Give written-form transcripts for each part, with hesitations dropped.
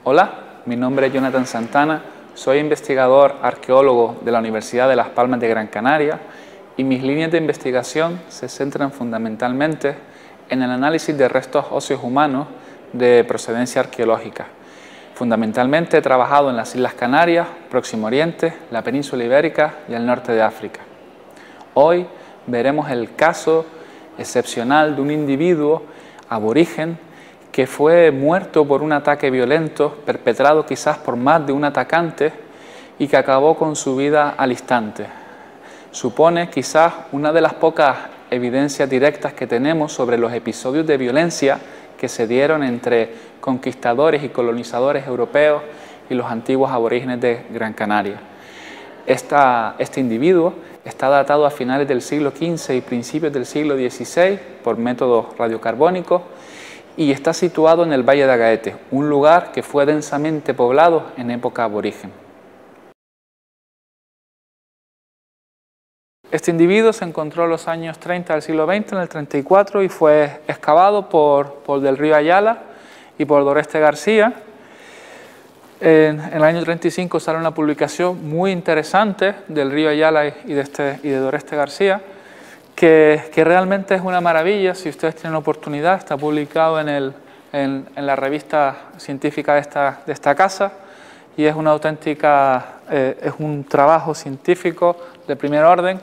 Hola, mi nombre es Jonathan Santana, soy investigador arqueólogo de la Universidad de Las Palmas de Gran Canaria y mis líneas de investigación se centran fundamentalmente en el análisis de restos óseos humanos de procedencia arqueológica. Fundamentalmente he trabajado en las Islas Canarias, Próximo Oriente, la península ibérica y el norte de África. Hoy veremos el caso excepcional de un individuo aborigen que fue muerto por un ataque violento perpetrado quizás por más de un atacante y que acabó con su vida al instante. Supone quizás una de las pocas evidencias directas que tenemos sobre los episodios de violencia que se dieron entre conquistadores y colonizadores europeos y los antiguos aborígenes de Gran Canaria. Este individuo está datado a finales del siglo XV y principios del siglo XVI por métodos radiocarbónicos y está situado en el Valle de Agaete, un lugar que fue densamente poblado en época aborigen. Este individuo se encontró en los años 30 del siglo XX, en el 34, y fue excavado por Del Río Ayala y por Doreste García. En el año 35 sale una publicación muy interesante del Río Ayala y de Doreste García, que realmente es una maravilla. Si ustedes tienen oportunidad, está publicado en la revista científica de esta casa, y es una auténtica, es un trabajo científico de primer orden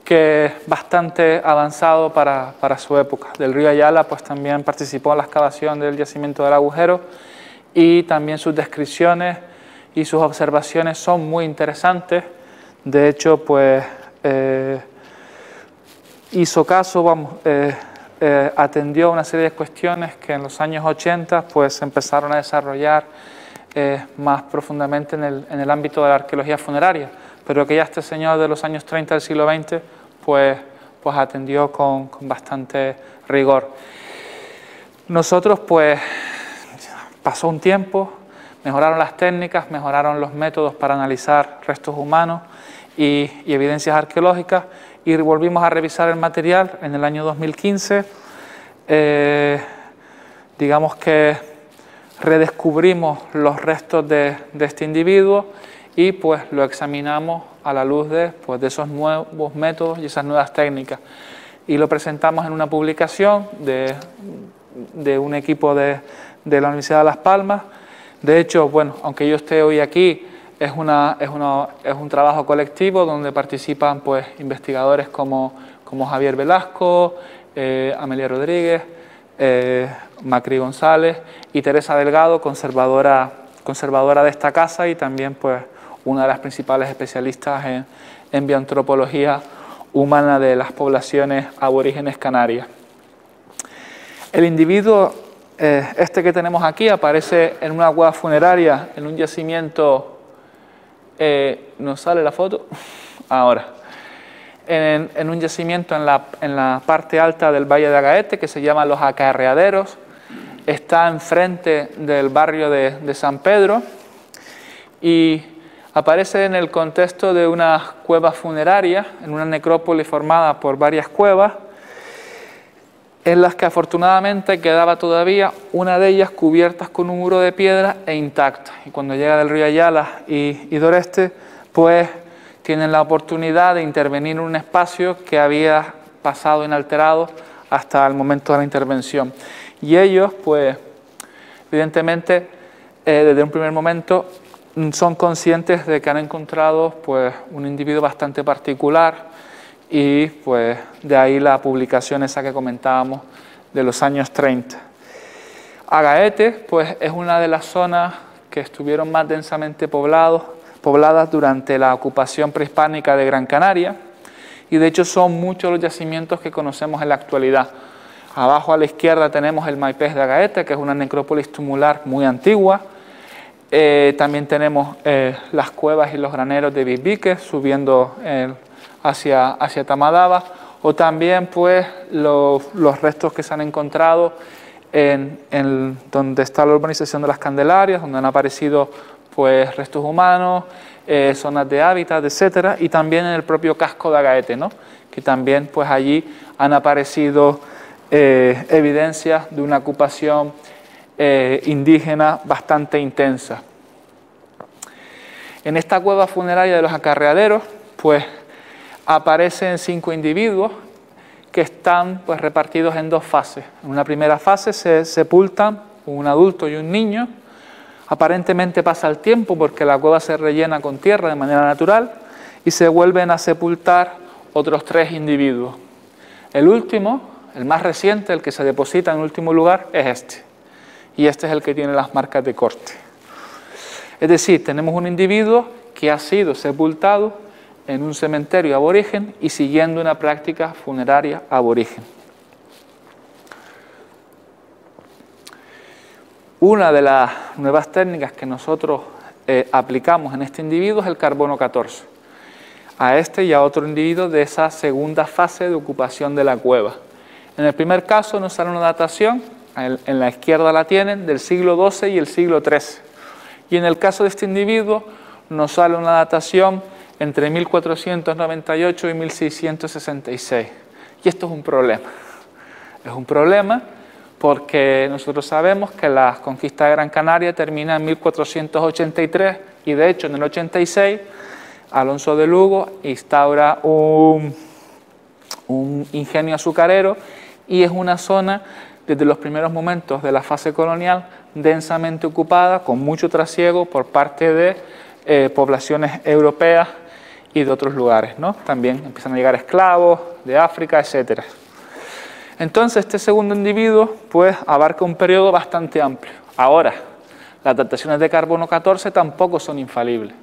que es bastante avanzado para su época. Del Río Ayala pues también participó en la excavación del yacimiento del Agujero, y también sus descripciones y sus observaciones son muy interesantes. De hecho, pues hizo caso, atendió una serie de cuestiones que en los años 80 pues se empezaron a desarrollar más profundamente en el ámbito de la arqueología funeraria, pero que ya este señor de los años 30 del siglo XX pues atendió con bastante rigor. Nosotros pues pasó un tiempo, mejoraron las técnicas, mejoraron los métodos para analizar restos humanos y evidencias arqueológicas, y volvimos a revisar el material en el año 2015. Digamos que redescubrimos los restos de este individuo y pues lo examinamos a la luz de esos nuevos métodos y esas nuevas técnicas, y lo presentamos en una publicación de un equipo de la Universidad de Las Palmas. De hecho, bueno, aunque yo esté hoy aquí, es un trabajo colectivo donde participan pues investigadores como Javier Velasco, Amelia Rodríguez, Macri González y Teresa Delgado, conservadora de esta casa, y también pues una de las principales especialistas en bioantropología humana de las poblaciones aborígenes canarias. El individuo este que tenemos aquí aparece en una cueva funeraria, en un yacimiento, ¿nos sale la foto? Ahora. En un yacimiento en la parte alta del Valle de Agaete, que se llama Los Acarreaderos. Está enfrente del barrio de San Pedro y aparece en el contexto de una cueva funeraria, en una necrópolis formada por varias cuevas, en las que afortunadamente quedaba todavía una de ellas cubiertas con un muro de piedra e intacta. Y cuando llega Del Río Ayala y Doreste, pues tienen la oportunidad de intervenir en un espacio que había pasado inalterado hasta el momento de la intervención. Y ellos, pues, evidentemente, desde un primer momento son conscientes de que han encontrado pues un individuo bastante particular, y pues de ahí la publicación esa que comentábamos de los años 30. Agaete pues es una de las zonas que estuvieron más densamente pobladas durante la ocupación prehispánica de Gran Canaria, y de hecho son muchos los yacimientos que conocemos en la actualidad. Abajo a la izquierda tenemos el Maipés de Agaete, que es una necrópolis tumular muy antigua. También tenemos las cuevas y los graneros de Bisbique subiendo hacia Tamadaba, o también pues los restos que se han encontrado en donde está la urbanización de las Candelarias, donde han aparecido pues restos humanos, zonas de hábitat, etcétera, y también en el propio casco de Agaete, ¿no? Que también pues allí han aparecido evidencias de una ocupación indígena bastante intensa. En esta cueva funeraria de los Acarreaderos, pues aparecen 5 individuos que están pues repartidos en 2 fases. En una primera fase se sepultan un adulto y un niño. Aparentemente pasa el tiempo porque la cueva se rellena con tierra de manera natural y se vuelven a sepultar otros 3 individuos. El último, el más reciente, el que se deposita en último lugar, es este. Y este es el que tiene las marcas de corte. Es decir, tenemos un individuo que ha sido sepultado en un cementerio aborigen y siguiendo una práctica funeraria aborigen. Una de las nuevas técnicas que nosotros aplicamos en este individuo es el carbono 14. A este y a otro individuo de esa segunda fase de ocupación de la cueva. En el primer caso nos sale una datación, en la izquierda la tienen, del siglo XII y el siglo XIII. Y en el caso de este individuo nos sale una datación entre 1498 y 1666. Y esto es un problema. Es un problema porque nosotros sabemos que la conquista de Gran Canaria termina en 1483 y de hecho en el 86 Alonso de Lugo instaura un ingenio azucarero y es una zona desde los primeros momentos de la fase colonial densamente ocupada, con mucho trasiego por parte de poblaciones europeas y de otros lugares, ¿no? También empiezan a llegar esclavos de África, etc. Entonces este segundo individuo pues abarca un periodo bastante amplio. Ahora, las dataciones de carbono 14 tampoco son infalibles.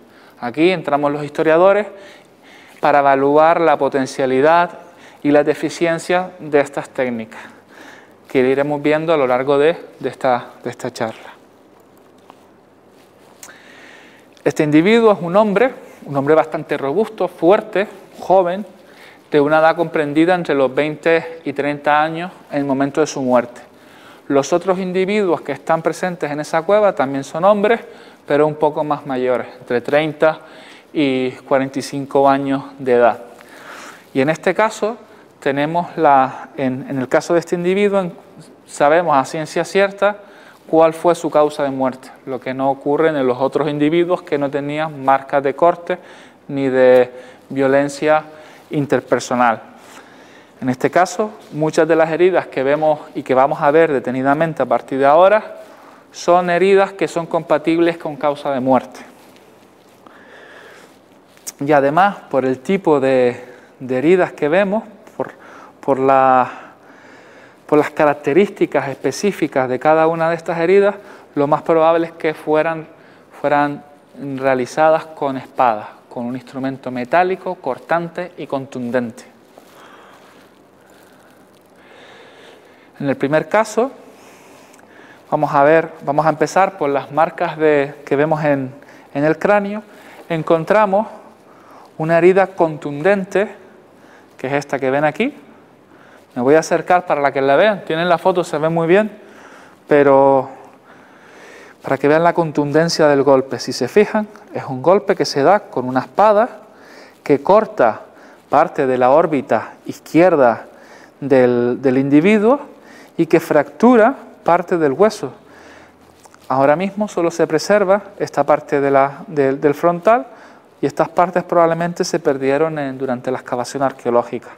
Aquí entramos los historiadores para evaluar la potencialidad y las deficiencias de estas técnicas, que iremos viendo a lo largo de esta charla. Este individuo es un hombre bastante robusto, fuerte, joven, de una edad comprendida entre los 20 y 30 años en el momento de su muerte. Los otros individuos que están presentes en esa cueva también son hombres, pero un poco más mayores, entre 30 y 45 años de edad. Y en este caso tenemos en el caso de este individuo, sabemos a ciencia cierta cuál fue su causa de muerte, lo que no ocurre en los otros individuos que no tenían marcas de corte ni de violencia interpersonal. En este caso, muchas de las heridas que vemos y que vamos a ver detenidamente a partir de ahora son heridas que son compatibles con causa de muerte. Y además, por el tipo de heridas que vemos, por las características específicas de cada una de estas heridas, lo más probable es que fueran realizadas con espadas, con un instrumento metálico, cortante y contundente. En el primer caso, vamos a empezar por las marcas que vemos en el cráneo. Encontramos una herida contundente, que es esta que ven aquí. Me voy a acercar para que la vean. Tienen la foto, se ve muy bien, pero para que vean la contundencia del golpe. Si se fijan, es un golpe que se da con una espada que corta parte de la órbita izquierda del individuo y que fractura parte del hueso. Ahora mismo solo se preserva esta parte del frontal y estas partes probablemente se perdieron durante la excavación arqueológica.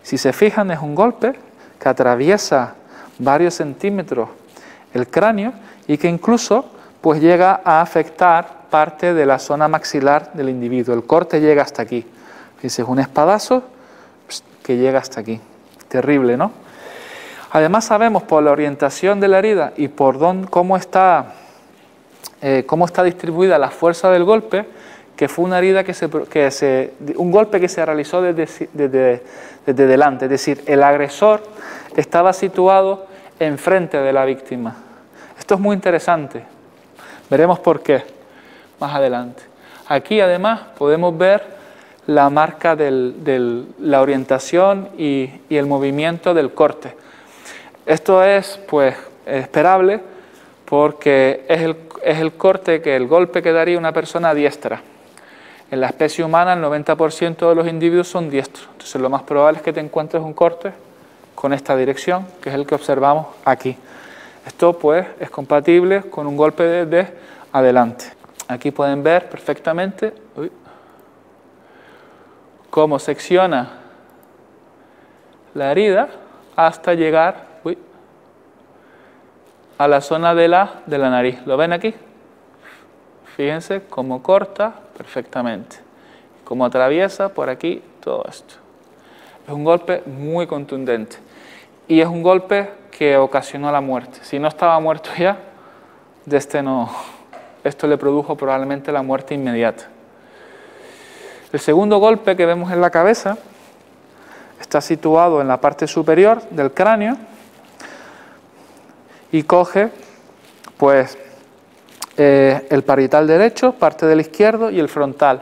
Si se fijan, es un golpe que atraviesa varios centímetros el cráneo y que incluso pues llega a afectar parte de la zona maxilar del individuo. El corte llega hasta aquí. Fíjense, es un espadazo que llega hasta aquí. Terrible, ¿no? Además sabemos por la orientación de la herida y por cómo está distribuida la fuerza del golpe, que fue una herida un golpe que se realizó desde delante, es decir, el agresor estaba situado enfrente de la víctima. Esto es muy interesante, veremos por qué más adelante. Aquí además podemos ver la marca de la orientación y el movimiento del corte. Esto es pues esperable porque es el corte el golpe que daría una persona diestra. En la especie humana el 90% de los individuos son diestros, entonces lo más probable es que te encuentres un corte con esta dirección, que es el que observamos aquí. Esto pues es compatible con un golpe desde adelante. Aquí pueden ver perfectamente cómo secciona la herida hasta llegar a la zona de la nariz. ¿Lo ven aquí? Fíjense cómo corta perfectamente, cómo atraviesa por aquí todo esto. Es un golpe muy contundente y es un golpe que ocasionó la muerte. Si no estaba muerto ya, esto le produjo probablemente la muerte inmediata. El segundo golpe que vemos en la cabeza está situado en la parte superior del cráneo y coge pues el parietal derecho, parte del izquierdo y el frontal.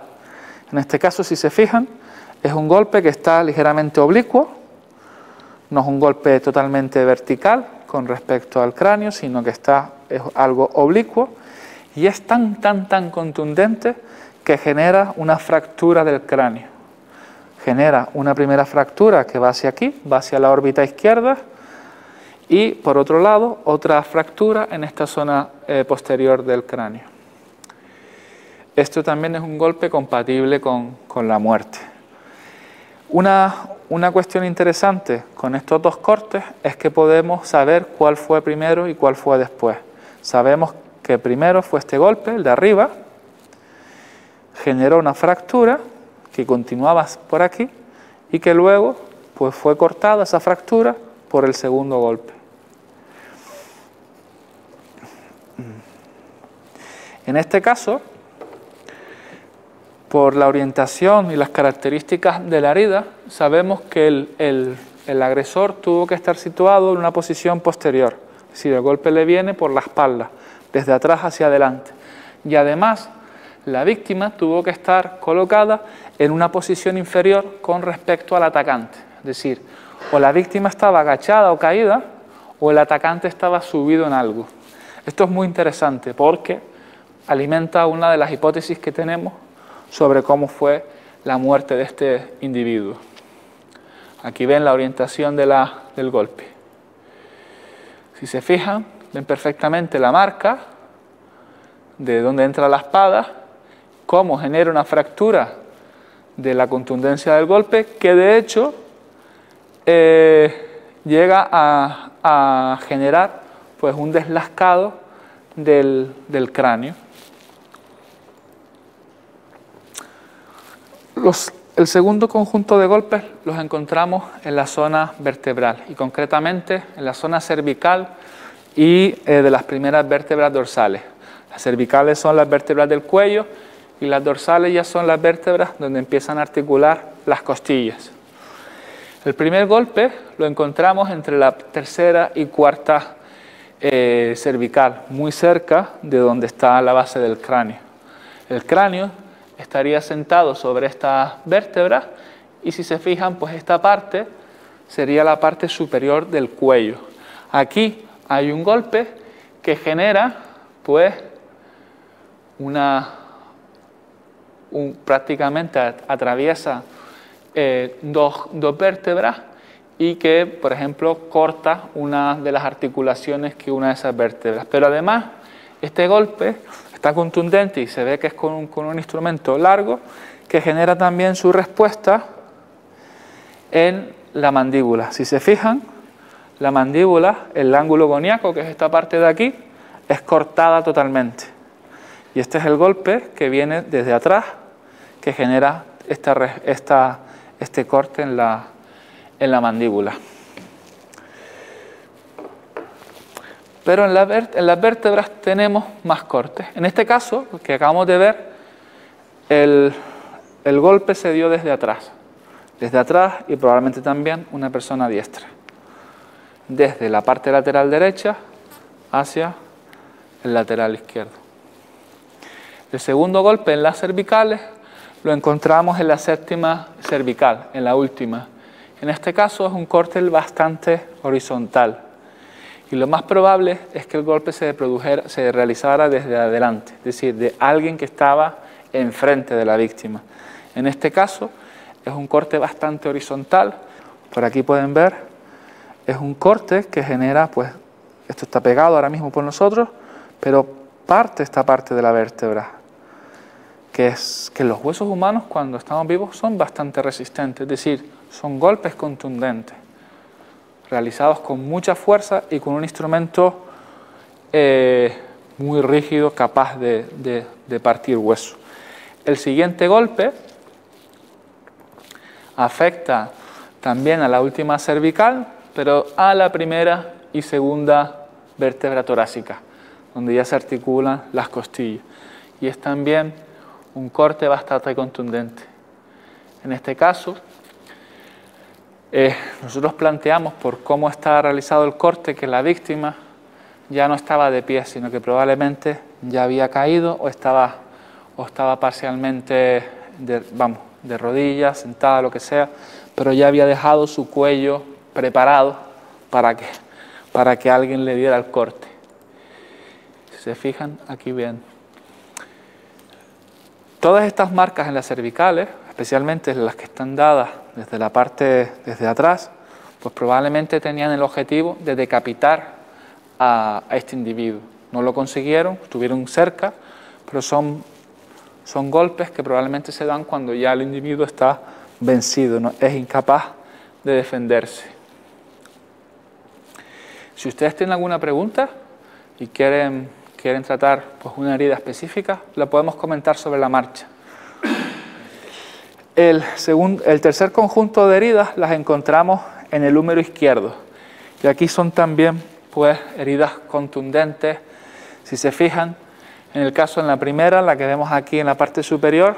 En este caso, si se fijan, es un golpe que está ligeramente oblicuo, no es un golpe totalmente vertical con respecto al cráneo, sino que es algo oblicuo y es tan contundente que genera una fractura del cráneo. Genera una primera fractura que va hacia aquí, va hacia la órbita izquierda, y por otro lado otra fractura en esta zona posterior del cráneo. Esto también es un golpe compatible con la muerte. Una cuestión interesante con estos dos cortes es que podemos saber cuál fue primero y cuál fue después. Sabemos que primero fue este golpe, el de arriba, generó una fractura que continuaba por aquí y que luego pues fue cortada esa fractura por el segundo golpe. En este caso, por la orientación y las características de la herida, sabemos que el agresor tuvo que estar situado en una posición posterior, es decir, el golpe le viene por la espalda, desde atrás hacia adelante. Y además, la víctima tuvo que estar colocada en una posición inferior con respecto al atacante. Es decir, o la víctima estaba agachada o caída, o el atacante estaba subido en algo. Esto es muy interesante porque alimenta una de las hipótesis que tenemos sobre cómo fue la muerte de este individuo. Aquí ven la orientación del golpe. Si se fijan, ven perfectamente la marca de donde entra la espada, cómo genera una fractura de la contundencia del golpe, que de hecho llega a generar pues un deslascado del cráneo. El segundo conjunto de golpes los encontramos en la zona vertebral y concretamente en la zona cervical y de las primeras vértebras dorsales. Las cervicales son las vértebras del cuello y las dorsales ya son las vértebras donde empiezan a articular las costillas. El primer golpe lo encontramos entre la tercera y cuarta cervical, muy cerca de donde está la base del cráneo. El cráneo estaría sentado sobre estas vértebras y si se fijan, pues esta parte sería la parte superior del cuello. Aquí hay un golpe que genera, pues, prácticamente atraviesa dos vértebras y que, por ejemplo, corta una de las articulaciones que une a esas vértebras. Pero además, este golpe está contundente y se ve que es con un instrumento largo que genera también su respuesta en la mandíbula. Si se fijan, la mandíbula, el ángulo goniaco, que es esta parte de aquí, es cortada totalmente. Y este es el golpe que viene desde atrás, que genera este corte en la mandíbula. Pero en las vértebras tenemos más cortes. En este caso, que acabamos de ver, el golpe se dio desde atrás. Desde atrás y probablemente también una persona diestra. Desde la parte lateral derecha hacia el lateral izquierdo. El segundo golpe en las cervicales lo encontramos en la séptima cervical, en la última. En este caso es un corte bastante horizontal. Y lo más probable es que el golpe se realizara desde adelante, es decir, de alguien que estaba enfrente de la víctima. En este caso es un corte bastante horizontal. Por aquí pueden ver, es un corte que genera pues, esto está pegado ahora mismo por nosotros, pero parte esta parte de la vértebra, que es que los huesos humanos cuando estamos vivos son bastante resistentes, es decir, son golpes contundentes, realizados con mucha fuerza y con un instrumento muy rígido, capaz de partir hueso. El siguiente golpe afecta también a la última cervical, pero a la primera y segunda vértebra torácica, donde ya se articulan las costillas. Y es también un corte bastante contundente. En este caso, nosotros planteamos por cómo está realizado el corte que la víctima ya no estaba de pie, sino que probablemente ya había caído o estaba parcialmente de rodillas, sentada, lo que sea, pero ya había dejado su cuello preparado para que alguien le diera el corte. Si se fijan, aquí ven. Todas estas marcas en las cervicales, especialmente las que están dadas desde la parte desde atrás, pues probablemente tenían el objetivo de decapitar a este individuo. No lo consiguieron, estuvieron cerca, pero son golpes que probablemente se dan cuando ya el individuo está vencido, ¿no? Es incapaz de defenderse. Si ustedes tienen alguna pregunta y quieren tratar pues, una herida específica, la podemos comentar sobre la marcha. El tercer conjunto de heridas las encontramos en el húmero izquierdo. Y aquí son también pues, heridas contundentes. Si se fijan, en el caso en la primera, la que vemos aquí en la parte superior,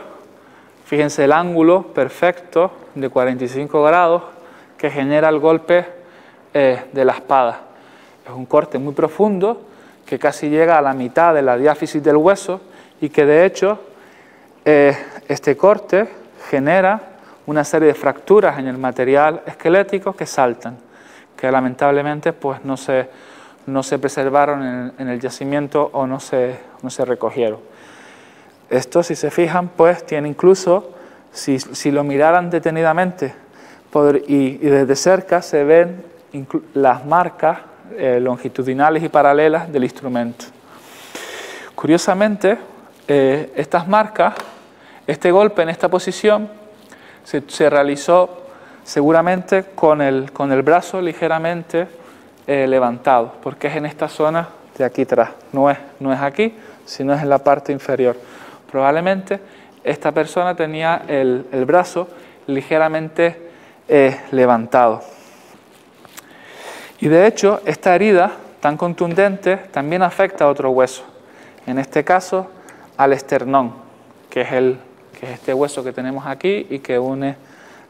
fíjense el ángulo perfecto de 45 grados que genera el golpe de la espada. Es un corte muy profundo que casi llega a la mitad de la diáfisis del hueso y que de hecho este corte genera una serie de fracturas en el material esquelético que saltan, que lamentablemente pues, no se preservaron en el yacimiento o no se recogieron. Esto, si se fijan, pues tiene incluso, si lo miraran detenidamente y desde cerca, se ven las marcas longitudinales y paralelas del instrumento. Curiosamente, estas marcas, este golpe en esta posición, se realizó seguramente con el brazo ligeramente levantado, porque es en esta zona de aquí atrás, no es aquí, sino es en la parte inferior. Probablemente esta persona tenía el brazo ligeramente levantado. Y de hecho, esta herida tan contundente también afecta a otro hueso, en este caso al esternón, que es este hueso que tenemos aquí y que une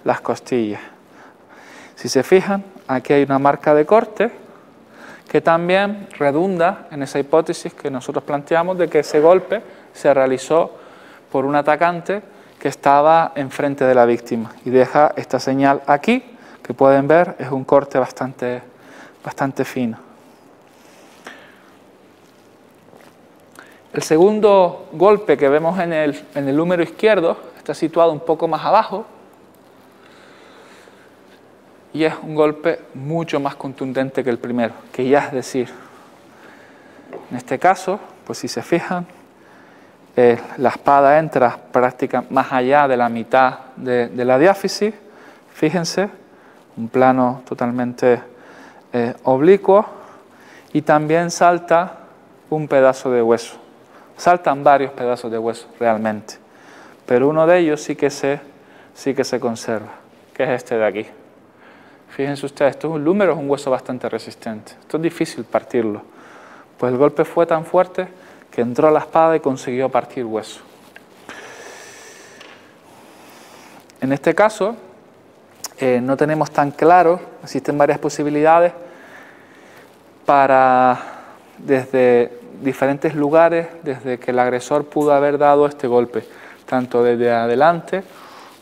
las costillas. Si se fijan, aquí hay una marca de corte que también redunda en esa hipótesis que nosotros planteamos de que ese golpe se realizó por un atacante que estaba enfrente de la víctima y deja esta señal aquí, que pueden ver, es un corte bastante fino. El segundo golpe que vemos en el húmero izquierdo está situado un poco más abajo y es un golpe mucho más contundente que el primero, que ya es decir, en este caso, pues si se fijan, la espada entra prácticamente más allá de la mitad de la diáfisis, fíjense, un plano totalmente oblicuo, y también salta un pedazo de hueso. Saltan varios pedazos de hueso realmente, pero uno de ellos sí que se conserva, que es este de aquí. Fíjense ustedes, esto es un húmero, es un hueso bastante resistente. Esto es difícil partirlo, pues el golpe fue tan fuerte que entró la espada y consiguió partir hueso. En este caso, no tenemos tan claro, existen varias posibilidades desde diferentes lugares, desde que el agresor pudo haber dado este golpe, tanto desde adelante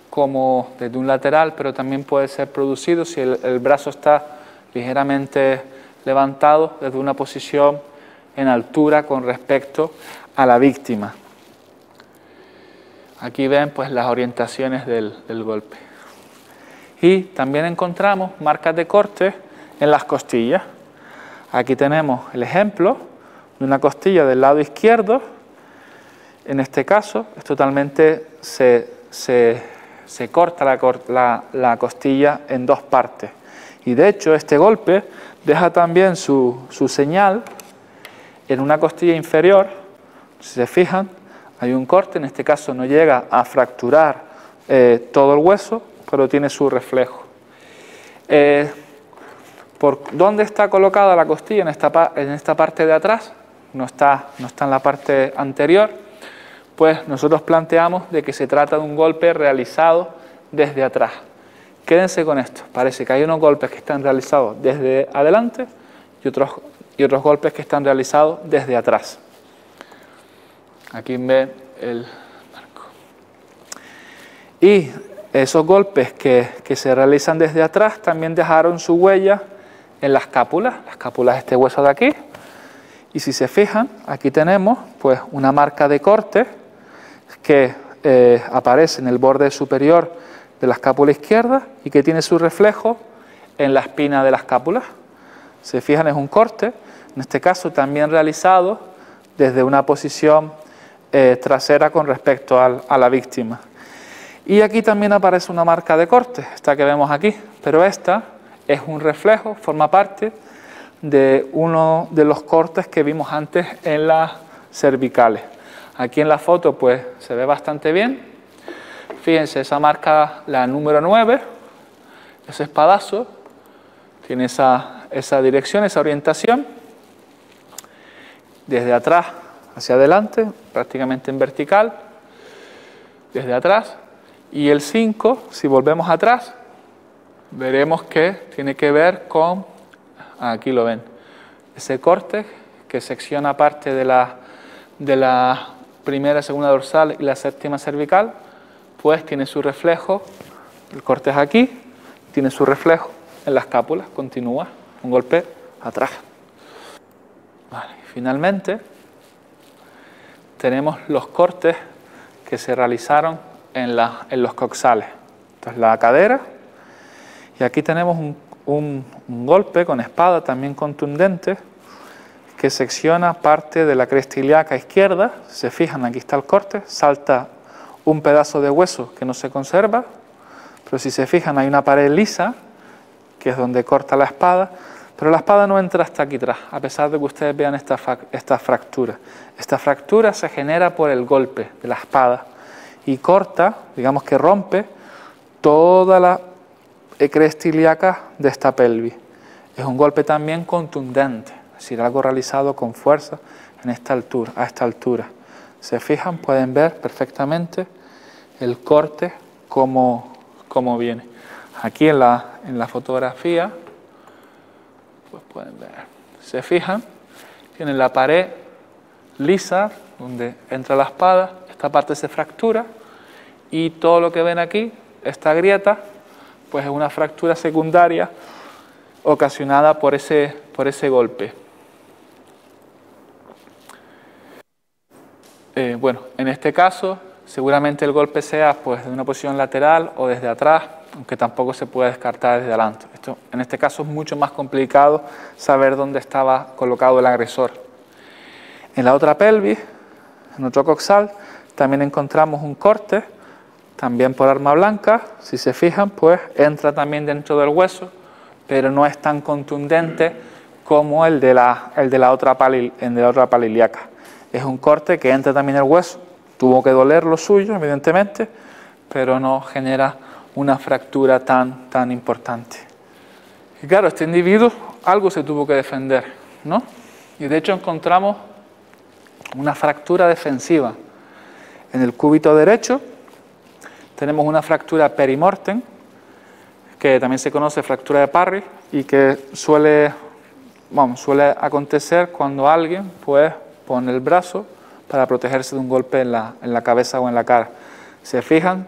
como desde un lateral, pero también puede ser producido si el brazo está ligeramente levantado desde una posición en altura con respecto a la víctima. Aquí ven pues las orientaciones del golpe. Y también encontramos marcas de corte en las costillas. Aquí tenemos el ejemplo de una costilla del lado izquierdo. En este caso, es totalmente se corta la costilla en dos partes. Y de hecho, este golpe deja también su señal en una costilla inferior. Si se fijan, hay un corte, en este caso no llega a fracturar todo el hueso, pero tiene su reflejo. ¿Por dónde está colocada la costilla? En esta parte de atrás, no está en la parte anterior. Pues nosotros planteamos de que se trata de un golpe realizado desde atrás. Quédense con esto, parece que hay unos golpes que están realizados desde adelante y otros golpes que están realizados desde atrás. Aquí ven el marco. Y esos golpes que se realizan desde atrás también dejaron su huella en las cápulas este hueso de aquí. Y si se fijan, aquí tenemos pues una marca de corte que aparece en el borde superior de la escápula izquierda y que tiene su reflejo en la espina de la escápula. Se fijan, es un corte, en este caso también realizado desde una posición trasera con respecto a la víctima. Y aquí también aparece una marca de corte, esta que vemos aquí, pero esta es un reflejo, forma parte de uno de los cortes que vimos antes en las cervicales. Aquí en la foto pues se ve bastante bien. Fíjense, esa marca, la número 9, ese espadazo, tiene esa dirección, esa orientación, desde atrás hacia adelante, prácticamente en vertical, desde atrás. Y el 5, si volvemos atrás, veremos que tiene que ver con, aquí lo ven, ese corte que secciona parte de la primera, segunda dorsal y la séptima cervical, pues tiene su reflejo, el corte es aquí, tiene su reflejo en la escápula, continúa, un golpe atrás. Vale, y finalmente tenemos los cortes que se realizaron en los coxales. Entonces la cadera, y aquí tenemos un golpe con espada también contundente que secciona parte de la cresta ilíaca izquierda. Si se fijan, aquí está el corte, salta un pedazo de hueso que no se conserva, pero si se fijan hay una pared lisa, que es donde corta la espada, pero la espada no entra hasta aquí atrás, a pesar de que ustedes vean esta fractura. Esta fractura se genera por el golpe de la espada y corta, digamos que rompe, toda la cresta ilíaca de esta pelvis. Es un golpe también contundente, es decir, algo realizado con fuerza a esta altura. Se fijan, pueden ver perfectamente el corte como viene. Aquí en la fotografía, pues pueden ver. Se fijan, tienen la pared lisa donde entra la espada, esta parte se fractura y todo lo que ven aquí, esta grieta, pues es una fractura secundaria ocasionada por ese golpe. Bueno, en este caso seguramente el golpe sea pues de una posición lateral o desde atrás, aunque tampoco se puede descartar desde adelante. En este caso es mucho más complicado saber dónde estaba colocado el agresor. En la otra pelvis, en otro coxal, también encontramos un corte, también por arma blanca. Si se fijan, pues entra también dentro del hueso, pero no es tan contundente como el de la otra pala ilíaca. Es un corte que entra también en el hueso, tuvo que doler lo suyo, evidentemente, pero no genera una fractura tan importante. Y claro, este individuo algo se tuvo que defender, ¿no? Y de hecho encontramos una fractura defensiva. En el cúbito derecho tenemos una fractura perimortem, que también se conoce fractura de Parry, y que suele acontecer cuando alguien pues pone el brazo para protegerse de un golpe en la cabeza o en la cara. Se fijan,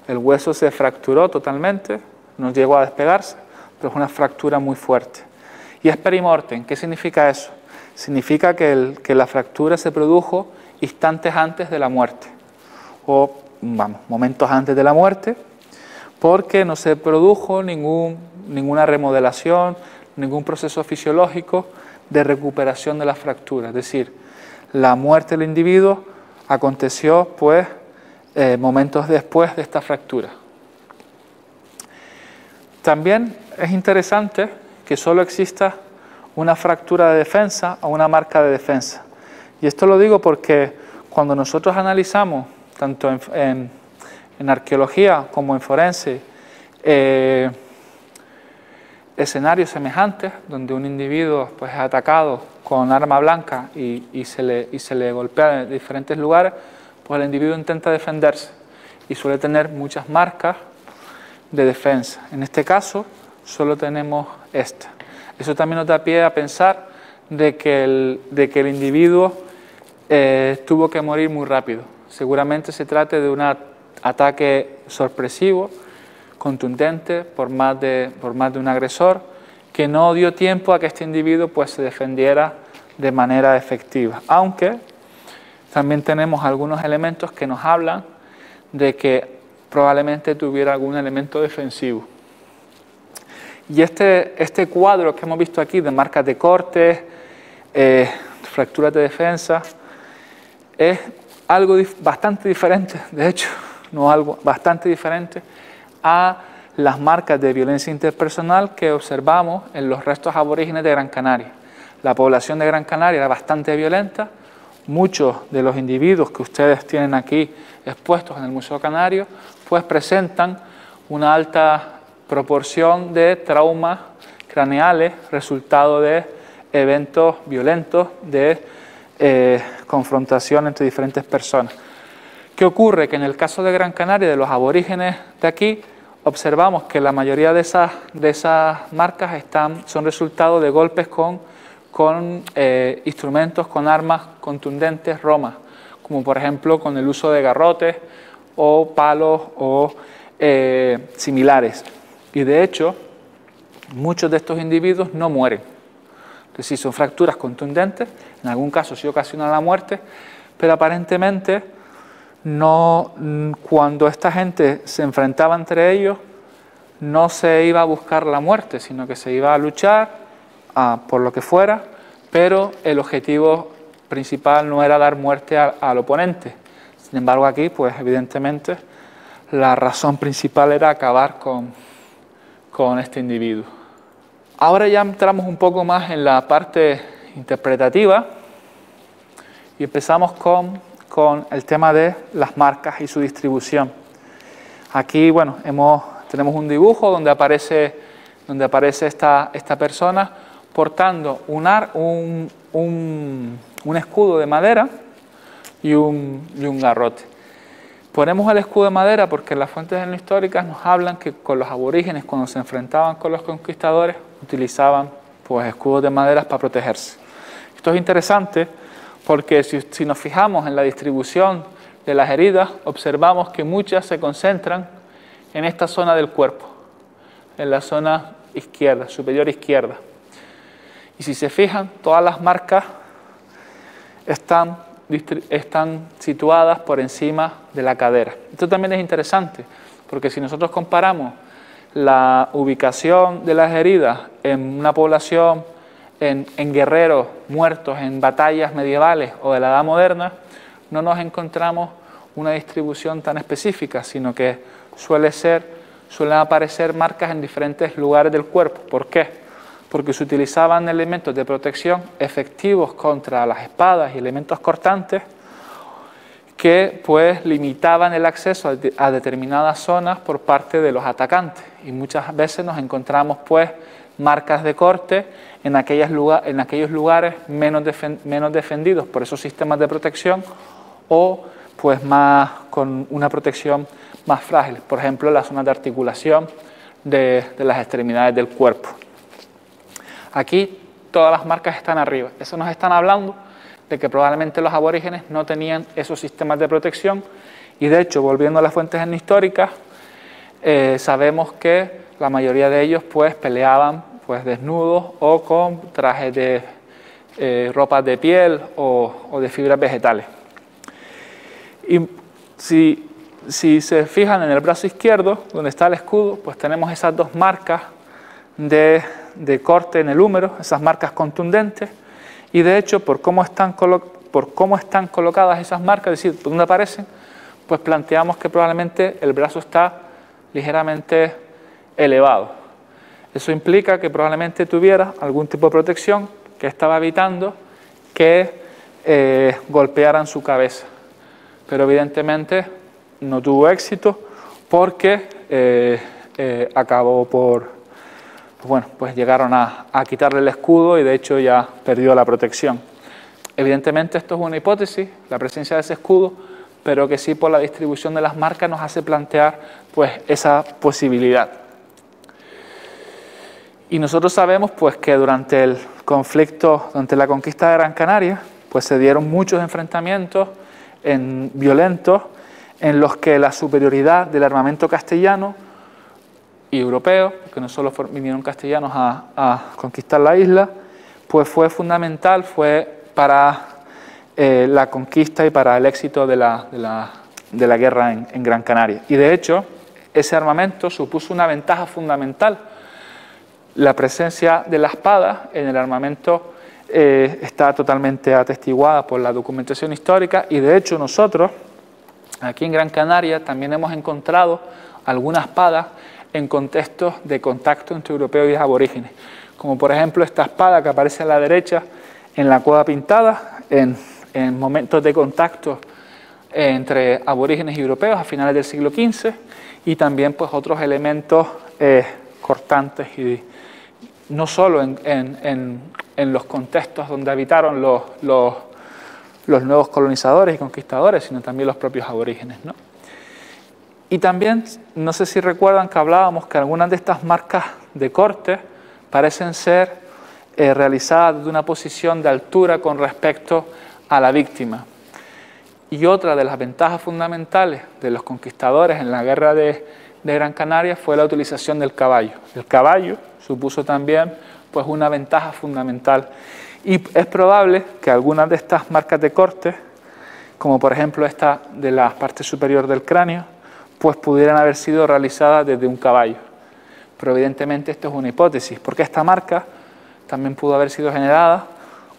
el hueso se fracturó totalmente, no llegó a despegarse, pero es una fractura muy fuerte. Y es perimortem. ¿Qué significa eso? Significa que la fractura se produjo instantes antes de la muerte, o momentos antes de la muerte, porque no se produjo ninguna remodelación, ningún proceso fisiológico de recuperación de la fractura, es decir, la muerte del individuo aconteció pues momentos después de esta fractura. También es interesante que solo exista una fractura de defensa o una marca de defensa. Y esto lo digo porque cuando nosotros analizamos, tanto en arqueología como en forense, escenarios semejantes, donde un individuo pues, es atacado con arma blanca y se le golpea en diferentes lugares, pues el individuo intenta defenderse y suele tener muchas marcas de defensa. En este caso, solo tenemos esta. Eso también nos da pie a pensar de que el individuo tuvo que morir muy rápido. Seguramente se trate de un ataque sorpresivo, contundente, por más de un agresor, que no dio tiempo a que este individuo pues, se defendiera de manera efectiva. Aunque también tenemos algunos elementos que nos hablan de que probablemente tuviera algún elemento defensivo. Y este cuadro que hemos visto aquí de marcas de corte, fracturas de defensa, es algo bastante diferente, de hecho, no algo bastante diferente a las marcas de violencia interpersonal que observamos en los restos aborígenes de Gran Canaria. La población de Gran Canaria era bastante violenta. Muchos de los individuos que ustedes tienen aquí expuestos en el Museo Canario pues presentan una alta proporción de traumas craneales resultado de eventos violentos de confrontación entre diferentes personas. ¿Qué ocurre? Que en el caso de Gran Canaria, de los aborígenes de aquí, observamos que la mayoría de esas marcas son resultado de golpes con instrumentos, con armas contundentes, romas, como por ejemplo con el uso de garrotes o palos o similares. Y de hecho, muchos de estos individuos no mueren. Es decir, son fracturas contundentes, en algún caso sí ocasionan la muerte, pero aparentemente no, cuando esta gente se enfrentaba entre ellos, no se iba a buscar la muerte, sino que se iba a luchar por lo que fuera, pero el objetivo principal no era dar muerte al oponente. Sin embargo, aquí, pues evidentemente, la razón principal era acabar con este individuo. Ahora ya entramos un poco más en la parte interpretativa y empezamos con el tema de las marcas y su distribución. Aquí, bueno, tenemos un dibujo donde aparece esta persona portando un escudo de madera y un garrote. Ponemos el escudo de madera porque las fuentes históricas nos hablan que con los aborígenes, cuando se enfrentaban con los conquistadores, utilizaban pues, escudos de madera para protegerse. Esto es interesante porque si nos fijamos en la distribución de las heridas, observamos que muchas se concentran en esta zona del cuerpo, en la zona izquierda, superior izquierda. Y si se fijan, todas las marcas están situadas por encima de la cadera. Esto también es interesante, porque si nosotros comparamos la ubicación de las heridas en una población, en guerreros muertos en batallas medievales o de la Edad Moderna, no nos encontramos una distribución tan específica, sino que suelen aparecer marcas en diferentes lugares del cuerpo. ¿Por qué? Porque se utilizaban elementos de protección efectivos contra las espadas y elementos cortantes que pues limitaban el acceso a determinadas zonas por parte de los atacantes, y muchas veces nos encontramos pues marcas de corte en aquellos lugares menos defendidos por esos sistemas de protección o pues con una protección más frágil, por ejemplo las zonas de articulación de las extremidades del cuerpo. Aquí todas las marcas están arriba. Eso nos están hablando de que probablemente los aborígenes no tenían esos sistemas de protección, y de hecho, volviendo a las fuentes históricas, sabemos que la mayoría de ellos pues peleaban pues desnudos o con trajes de ropas de piel o de fibras vegetales. Y si se fijan en el brazo izquierdo, donde está el escudo, pues tenemos esas dos marcas de de corte en el húmero, esas marcas contundentes, y de hecho por cómo están colocadas esas marcas, es decir, por dónde aparecen, pues planteamos que probablemente el brazo está ligeramente elevado. Eso implica que probablemente tuviera algún tipo de protección que estaba evitando que golpearan su cabeza, pero evidentemente no tuvo éxito porque acabó por, pues llegaron a quitarle el escudo y de hecho ya perdió la protección. Evidentemente esto es una hipótesis, la presencia de ese escudo, pero que sí por la distribución de las marcas nos hace plantear pues esa posibilidad. Y nosotros sabemos pues que durante el conflicto, durante la conquista de Gran Canaria, pues se dieron muchos enfrentamientos violentos en los que la superioridad del armamento castellano y europeo, porque no solo vinieron castellanos a conquistar la isla, pues fue fundamental, fue para la conquista y para el éxito de la guerra en Gran Canaria. Y de hecho, ese armamento supuso una ventaja fundamental. La presencia de la espada en el armamento está totalmente atestiguada por la documentación histórica y de hecho nosotros aquí en Gran Canaria también hemos encontrado algunas espadas en contextos de contacto entre europeos y aborígenes, como por ejemplo esta espada que aparece a la derecha en la cueva pintada, en momentos de contacto entre aborígenes y europeos a finales del siglo XV, y también pues otros elementos cortantes, y no solo en los contextos donde habitaron los nuevos colonizadores y conquistadores, sino también los propios aborígenes, ¿no? Y también, no sé si recuerdan que hablábamos que algunas de estas marcas de corte parecen ser realizadas desde una posición de altura con respecto a la víctima. Y otra de las ventajas fundamentales de los conquistadores en la guerra de Gran Canaria fue la utilización del caballo. El caballo supuso también pues una ventaja fundamental y es probable que algunas de estas marcas de corte, como por ejemplo esta de la parte superior del cráneo, pues pudieran haber sido realizadas desde un caballo. Pero evidentemente esto es una hipótesis, porque esta marca también pudo haber sido generada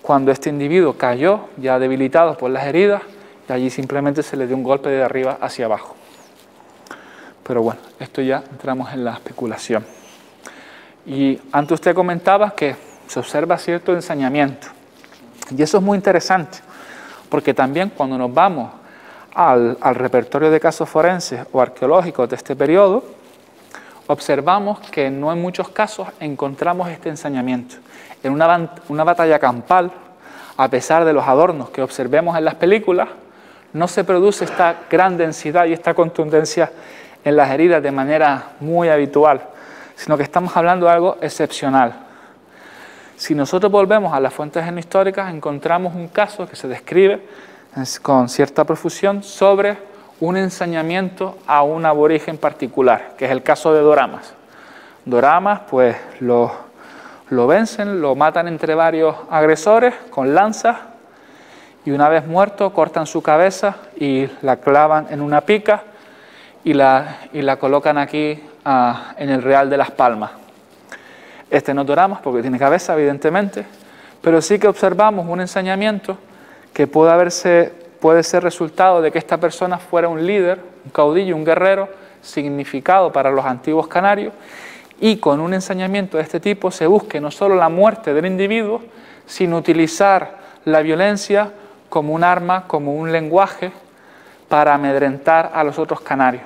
cuando este individuo cayó ya debilitado por las heridas y allí simplemente se le dio un golpe de arriba hacia abajo. Pero bueno, esto ya entramos en la especulación. Y antes usted comentaba que se observa cierto ensañamiento. Y eso es muy interesante, porque también cuando nos vamos al repertorio de casos forenses o arqueológicos de este periodo, observamos que no en muchos casos encontramos este ensañamiento. En una batalla campal, a pesar de los adornos que observemos en las películas, no se produce esta gran densidad y esta contundencia en las heridas de manera muy habitual, sino que estamos hablando de algo excepcional. Si nosotros volvemos a las fuentes históricas, encontramos un caso que se describe con cierta profusión sobre un ensañamiento a un aborigen particular, que es el caso de Doramas. Doramas, pues lo vencen, lo matan entre varios agresores con lanzas y una vez muerto cortan su cabeza y la clavan en una pica y la colocan aquí en el Real de Las Palmas. Este no es Doramas porque tiene cabeza, evidentemente, pero sí que observamos un ensañamiento que puede ser resultado de que esta persona fuera un líder, un caudillo, un guerrero significado para los antiguos canarios, y con un ensañamiento de este tipo se busque no solo la muerte del individuo, sino utilizar la violencia como un arma, como un lenguaje para amedrentar a los otros canarios,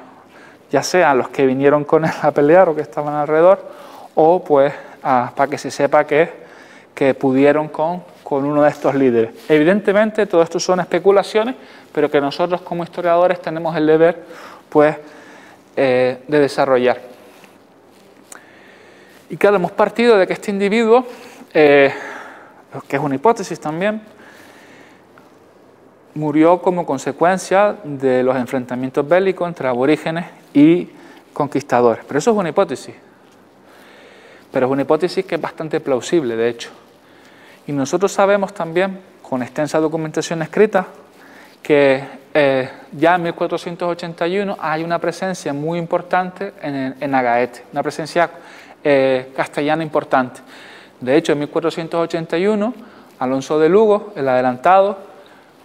ya sean los que vinieron con él a pelear o que estaban alrededor, o pues para que se sepa que pudieron con uno de estos líderes. Evidentemente todo esto son especulaciones, pero que nosotros como historiadores tenemos el deber pues de desarrollar. Y claro, hemos partido de que este individuo, que es una hipótesis también, murió como consecuencia de los enfrentamientos bélicos entre aborígenes y conquistadores. Pero eso es una hipótesis. Pero es una hipótesis que es bastante plausible, de hecho. Y nosotros sabemos también, con extensa documentación escrita, que ya en 1481 hay una presencia muy importante en Agaete, una presencia castellano importante. De hecho, en 1481, Alonso de Lugo, el adelantado,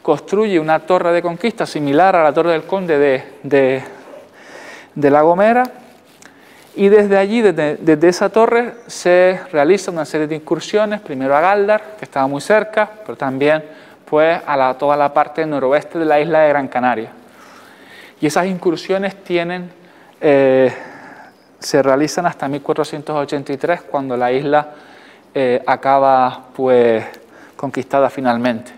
construye una torre de conquista similar a la Torre del Conde de La Gomera, y desde allí, desde esa torre, se realiza una serie de incursiones, primero a Gáldar, que estaba muy cerca, pero también pues, a toda la parte noroeste de la isla de Gran Canaria. Y esas incursiones se realizan hasta 1483, cuando la isla acaba pues, conquistada finalmente.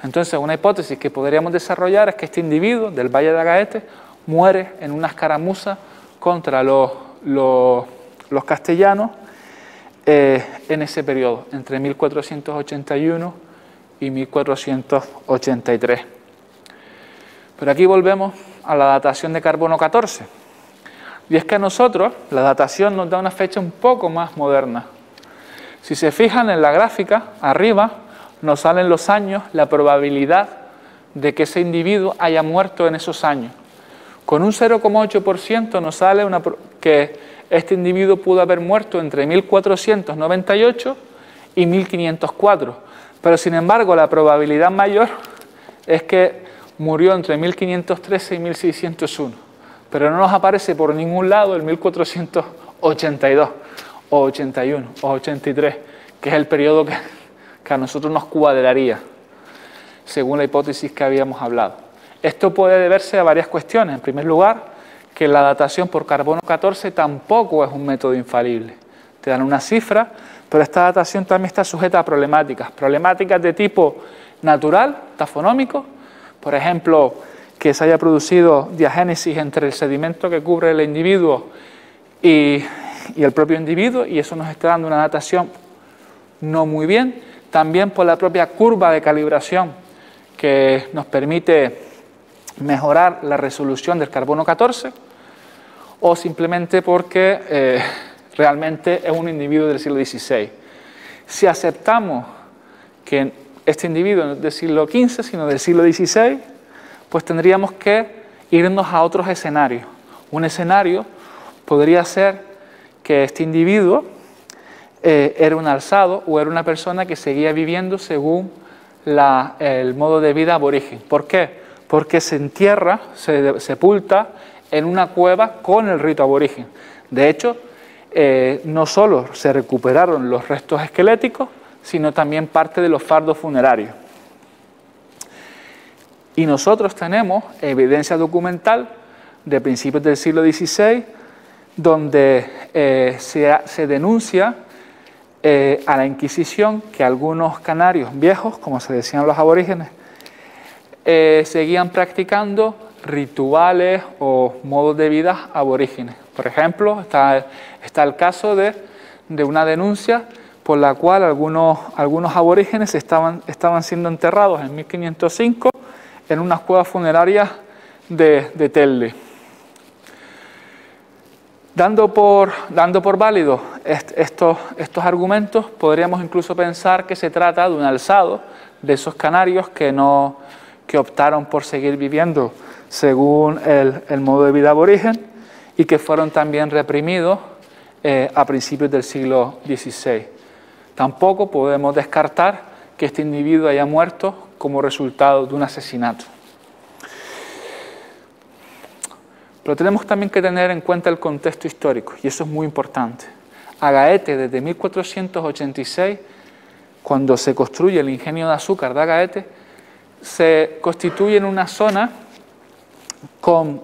Entonces, una hipótesis que podríamos desarrollar es que este individuo del Valle de Agaete muere en una escaramuza contra los castellanos en ese periodo, entre 1481 y 1483. Pero aquí volvemos a la datación de carbono 14. Y es que a nosotros la datación nos da una fecha un poco más moderna. Si se fijan en la gráfica, arriba nos salen los años, la probabilidad de que ese individuo haya muerto en esos años. Con un 0,8% nos sale que este individuo pudo haber muerto entre 1498 y 1504. Pero sin embargo la probabilidad mayor es que murió entre 1513 y 1601. Pero no nos aparece por ningún lado el 1482 o 81 o 83, que es el periodo que a nosotros nos cuadraría, según la hipótesis que habíamos hablado. Esto puede deberse a varias cuestiones. En primer lugar, que la datación por carbono 14 tampoco es un método infalible. Te dan una cifra, pero esta datación también está sujeta a problemáticas de tipo natural, tafonómico, por ejemplo, que se haya producido diagénesis entre el sedimento que cubre el individuo y el propio individuo, y eso nos está dando una datación no muy bien. También por la propia curva de calibración que nos permite mejorar la resolución del carbono 14, o simplemente porque realmente es un individuo del siglo XVI. Si aceptamos que este individuo no es del siglo XV, sino del siglo XVI, pues tendríamos que irnos a otros escenarios. Un escenario podría ser que este individuo era un alzado o era una persona que seguía viviendo según el modo de vida aborigen. ¿Por qué? Porque se entierra, se sepulta en una cueva con el rito aborigen. De hecho, no solo se recuperaron los restos esqueléticos, sino también parte de los fardos funerarios. Y nosotros tenemos evidencia documental de principios del siglo XVI, donde se denuncia a la Inquisición que algunos canarios viejos, como se decían los aborígenes, seguían practicando rituales o modos de vida aborígenes. Por ejemplo, está el caso de una denuncia por la cual algunos aborígenes estaban siendo enterrados en 1505 en unas cuevas funerarias de Telde. Dando por válidos estos argumentos, podríamos incluso pensar que se trata de un alzado de esos canarios que optaron por seguir viviendo según el modo de vida aborigen y que fueron también reprimidos a principios del siglo XVI. Tampoco podemos descartar que este individuo haya muerto como resultado de un asesinato. Pero tenemos también que tener en cuenta el contexto histórico, y eso es muy importante. Agaete, desde 1486, cuando se construye el ingenio de azúcar de Agaete, se constituye en una zona con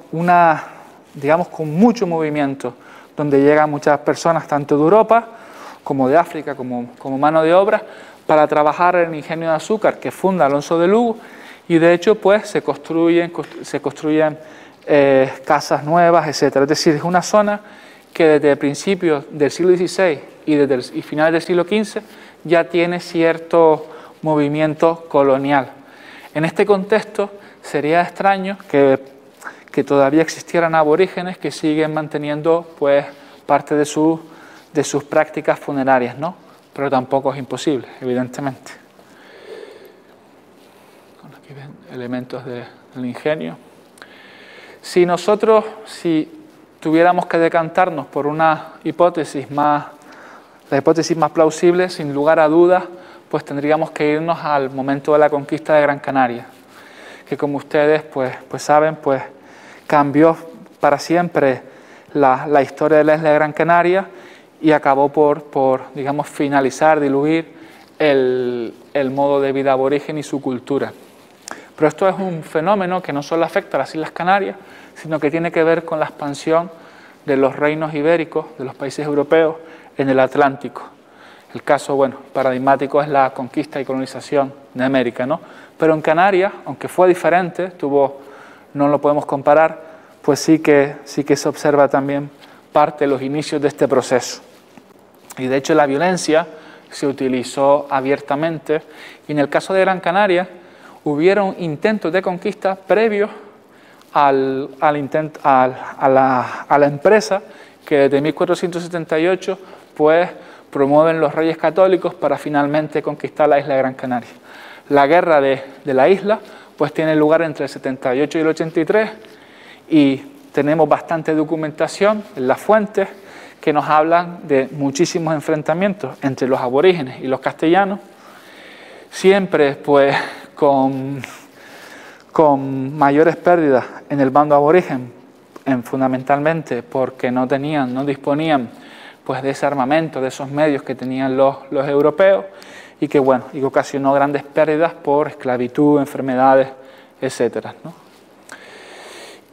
mucho movimiento, donde llegan muchas personas, tanto de Europa como de África, como mano de obra, para trabajar en el ingenio de azúcar que funda Alonso de Lugo, y de hecho pues se construyen casas nuevas, etc. Es decir, es una zona que desde principios del siglo XVI y finales del siglo XV ya tiene cierto movimiento colonial. En este contexto sería extraño que todavía existieran aborígenes que siguen manteniendo pues, parte de sus prácticas funerarias, ¿no? Pero tampoco es imposible, evidentemente. Aquí ven elementos del ingenio. Si tuviéramos que decantarnos por una hipótesis la hipótesis más plausible, sin lugar a dudas, pues tendríamos que irnos al momento de la conquista de Gran Canaria, que como ustedes pues saben, pues cambió para siempre la historia de la isla de Gran Canaria y acabó por digamos, finalizar, diluir el modo de vida aborigen y su cultura. Pero esto es un fenómeno que no solo afecta a las Islas Canarias, sino que tiene que ver con la expansión de los reinos ibéricos, de los países europeos, en el Atlántico. El caso, bueno, paradigmático es la conquista y colonización de América, ¿no? Pero en Canarias, aunque fue diferente, no lo podemos comparar, pues sí que se observa también parte de los inicios de este proceso. Y de hecho la violencia se utilizó abiertamente, y en el caso de Gran Canaria hubieron intentos de conquista previos a la empresa que desde 1478 pues promueven los reyes católicos para finalmente conquistar la isla de Gran Canaria. La guerra de la isla pues tiene lugar entre el 78 y el 83 y tenemos bastante documentación en las fuentes que nos hablan de muchísimos enfrentamientos entre los aborígenes y los castellanos, siempre pues con mayores pérdidas en el bando aborigen, fundamentalmente porque no disponían pues de ese armamento, de esos medios que tenían los europeos, y que bueno, y que ocasionó grandes pérdidas por esclavitud, enfermedades, etcétera, ¿no?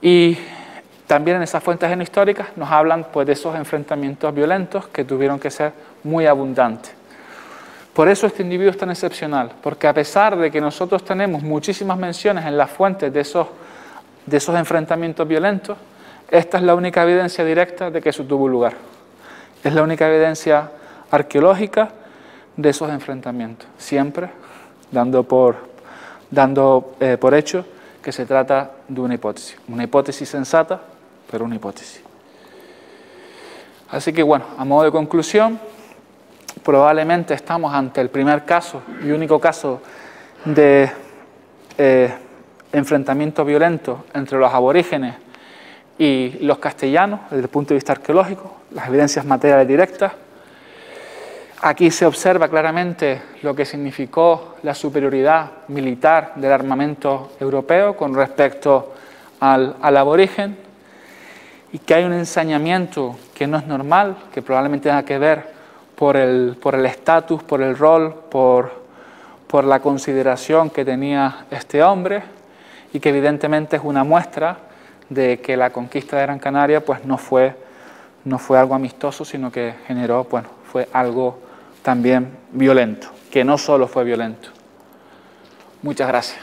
Y también en esas fuentes históricas nos hablan pues de esos enfrentamientos violentos que tuvieron que ser muy abundantes. Por eso este individuo es tan excepcional, porque a pesar de que nosotros tenemos muchísimas menciones en las fuentes de esos enfrentamientos violentos, esta es la única evidencia directa de que eso tuvo lugar. Es la única evidencia arqueológica de esos enfrentamientos, siempre dando por hecho que se trata de una hipótesis sensata, pero una hipótesis. Así que bueno, a modo de conclusión, probablemente estamos ante el primer caso y único caso de enfrentamiento violento entre los aborígenes y los castellanos desde el punto de vista arqueológico, las evidencias materiales directas. Aquí se observa claramente lo que significó la superioridad militar del armamento europeo con respecto al aborigen, y que hay un ensañamiento que no es normal, que probablemente tenga que ver por el estatus, por el rol, por la consideración que tenía este hombre, y que evidentemente es una muestra de que la conquista de Gran Canaria pues no fue algo amistoso, sino que generó, bueno, fue algo también violento, que no solo fue violento. Muchas gracias.